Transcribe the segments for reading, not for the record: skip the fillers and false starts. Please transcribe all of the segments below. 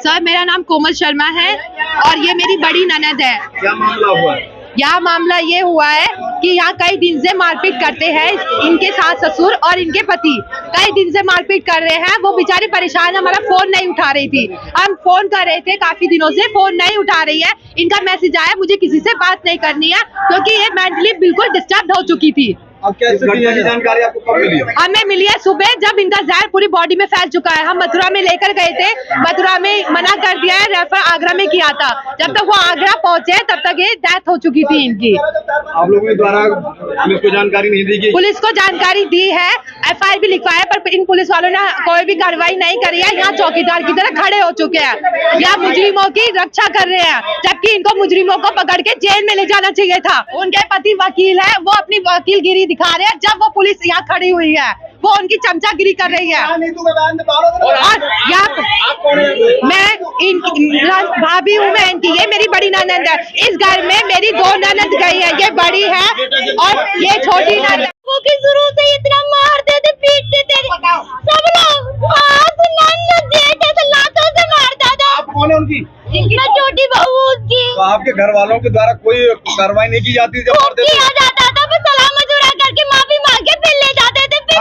Sir, मेरा नाम कोमल शर्मा है और ये मेरी बड़ी ननद है। क्या मामला हुआ? यहाँ मामला ये हुआ है कि यहाँ कई दिन से मारपीट करते हैं इनके सास ससुर और इनके पति कई दिन से मारपीट कर रहे हैं। वो बेचारी परेशान, हमारा फोन नहीं उठा रही थी। हम फोन कर रहे थे काफी दिनों से, फोन नहीं उठा रही है। इनका मैसेज आया मुझे किसी से बात नहीं करनी है क्योंकि ये मेंटली बिल्कुल डिस्टर्ब हो चुकी थी। अब क्या घटना की जानकारी आपको कब मिली? हमें मिली है सुबह, जब इनका जहर पूरी बॉडी में फैल चुका है। हम मथुरा में लेकर गए थे, मथुरा में मना कर दिया है, रेफर आगरा में किया था। जब तक वो आगरा पहुंचे तब तक ये डेथ हो चुकी थी इनकी। आप लोगों के द्वारा पुलिस को जानकारी नहीं दी गई? पुलिस को जानकारी दी है, FIR भी लिखवाया, पर इन पुलिस वालों ने कोई भी कार्रवाई नहीं करी है। यहाँ चौकीदार की तरह खड़े हो चुके हैं, यहाँ मुजरिमों की रक्षा कर रहे हैं, जबकि इनको मुजरिमों को पकड़ के जेल में ले जाना चाहिए था। उनके पति वकील है, वो अपनी वकीलगिरी दिखा रहे हैं। जब वो पुलिस यहाँ खड़ी हुई है, वो उनकी चमचागिरी कर रही है। और मैं इनकी भाभी हूँ, मैं इनकी, ये मेरी बड़ी ननद है। इस घर में मेरी 2 ननद गई है, ये बड़ी है और ये छोटी ननद। वो की शुरू से इतना मारते थे, पीटते थे सब लोग, जेठ से लातों से मारता था। आप कौन है उनकी? मैं छोटी बहू उसकी। तो आपके घर वालों के द्वारा कोई कार्रवाई नहीं की जाती? जब किया जाता था, फिर सलाह मशुरा करके माफी मांग के फिर ले जाते थे, फिर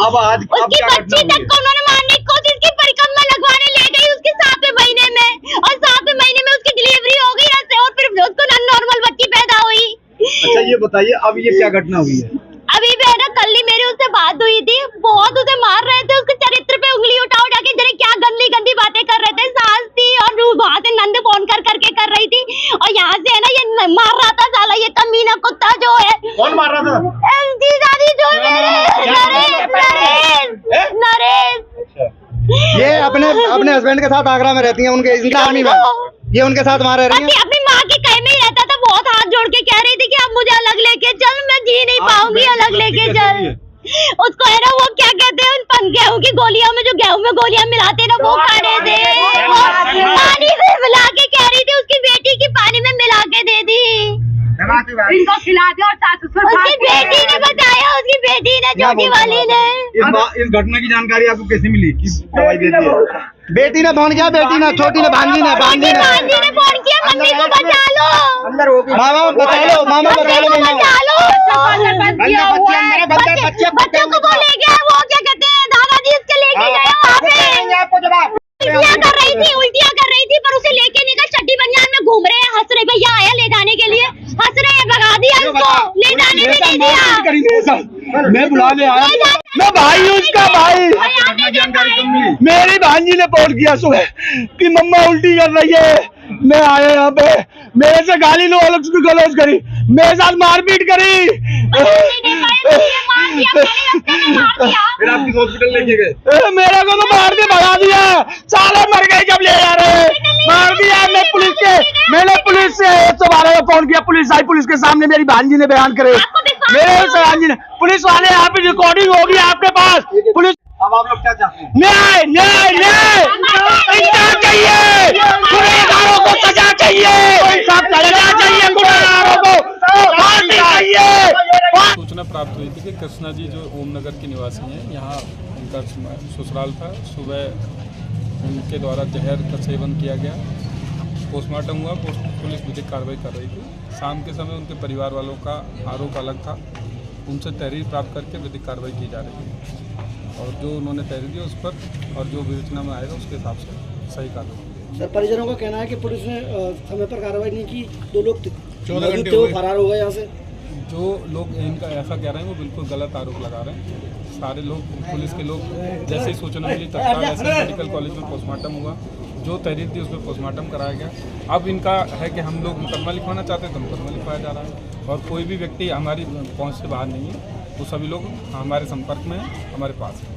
अब आज उसकी बच्ची तक को उन्होंने मारने की कोशिश की, परिक्रमा लगवाने ले गई उसके 7वें महीने में, और 7वें महीने में उसकी डिलीवरी हो गई और फिर उसको नॉर्मल बच्ची पैदा हुई। अच्छा ये बताइए, अब ये क्या घटना हुई है? अभी बेटा कल ही मेरी उससे बात हुई थी, बहुत उसे मार रहे थे, उसके चरित्र पे उंगली उठा के जरा क्या गंदी गंदी बातें कर रहे थे। सास थी और वहाँ से नंद फोन करके कर रही थी, और यहाँ से है ना ये मार रहा था साला, ये कमीना कुत्ता जो है। कौन मार रहा था? जो नरेश। ये अपने हस्बैंड के साथ आगरा में रहती हैं, उनके आर्मी में, ये उनके साथ वहाँ रह रही हैं। अपनी माँ के कहे में ही रहता था, बहुत हाथ जोड़ के कह रही थी कि अब मुझे अलग लेके चल, मैं जी नहीं पाऊंगी, अलग लेके चल। उसको है ना वो क्या कहते हैं, गेहूं की गोलियां में, जो गेहूं में गोलियां मिलाते ना, वो खा रहे थे। पानी में मिला के कह रही थी, उसकी बेटी की पानी में मिला के दे दी, इनको खिला दे। और सास ससुर उसकी बेटी ने बताया, उसकी बेटी ने, छोटी वाली ने। इस घटना की जानकारी आपको कैसे मिली? किस दवाई दे दी? बेटी ने फोन किया, बेटी ने, छोटी ने, भांजी ने फोन किया, मम्मी को बचा लो, मामा बचा लो, मामा बचा लो, बच्चों को वो ले गया, वो क्या कहते हैं, दादाजी उसके लेके गए वहाँ पे। उल्टियाँ कर रही थी, पर उसे लेके नहीं गए। चड्डी बनियान में घूम रहे हैं, हंस रहे, भैया आया ले जाने के लिए, हंस रहे हैं, भगा दिया उसको, ले जाने भी नहीं दिया। मैं बुला ले आया, मैं भाई हूँ उसका भाई। मेरी भांजी ने फोन किया सुबह कि मम्मा उल्टी कर रही है। मैं आया यहाँ पे, मेरे से गाली लो अलग से गलौज करी, मेरे साथ मारपीट करी, फिर आप किस हॉस्पिटल लेके गए? मेरे को तो मार के भगा दिया, साले मर गए जब ले जा रहे, मार दिया। मैंने पुलिस से 112 को फोन किया, पुलिस आई, पुलिस के सामने मेरी भांजी ने बयान करे, मेरे भांजी ने, पुलिस वाले यहाँ पे रिकॉर्डिंग होगी आपके पास। पुलिस, अब आप लोग क्या चाहते हैं? न्याय न्याय न्याय इंसाफ चाहिए, गुनहगारों को सजा चाहिए, सजा चाहिए, गुनहगारों को फांसी चाहिए। सूचना प्राप्त हुई थी कि कृष्णा जी जो ओमनगर के निवासी हैं, यहाँ उनका ससुराल था। सुबह उनके द्वारा जहर का सेवन किया गया, पोस्टमार्टम हुआ, पुलिस विधिक कार्रवाई कर रही थी। शाम के समय उनके परिवार वालों का आरोप अलग था, उनसे तहरीर प्राप्त करके विधिक कार्रवाई की जा रही है, और जो उन्होंने तहरीर दी उस पर और जो विवेचना में आएगा उसके हिसाब से सही कार्रवाई। सर, परिजनों का कहना है कि पुलिस ने समय पर कार्रवाई नहीं की, 2 लोग 14 घंटे वो फरार हो गए यहाँ से। जो लोग इनका ऐसा कह रहे हैं वो बिल्कुल गलत आरोप लगा रहे हैं। सारे लोग, पुलिस के लोग, जैसे ही सूचना मिली तत्काल ऐसे मेडिकल कॉलेज में पोस्टमार्टम हुआ, जो तहरीर थी उसमें पोस्टमार्टम कराया गया। अब इनका है कि हम लोग मुकदमा लिखवाना चाहते हैं तो मुकदमा लिखवाया जा रहा है, और कोई भी व्यक्ति हमारी पहुँच से बाहर नहीं है, तो सभी लोग हमारे संपर्क में हैं, हमारे पास हैं।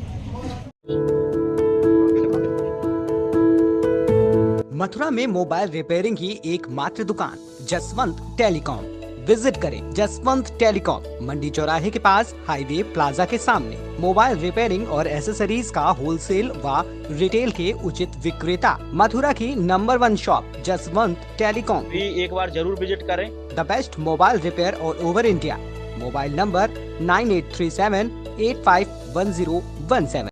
मथुरा में मोबाइल रिपेयरिंग की एकमात्र दुकान जसवंत टेलीकॉम। विजिट करें जसवंत टेलीकॉम, मंडी चौराहे के पास, हाईवे प्लाजा के सामने। मोबाइल रिपेयरिंग और एसेसरीज का होलसेल व रिटेल के उचित विक्रेता। मथुरा की नंबर 1 शॉप जसवंत टेलीकॉम भी एक बार जरूर विजिट करें। The best mobile repair all over India. Mobile number 9837851017।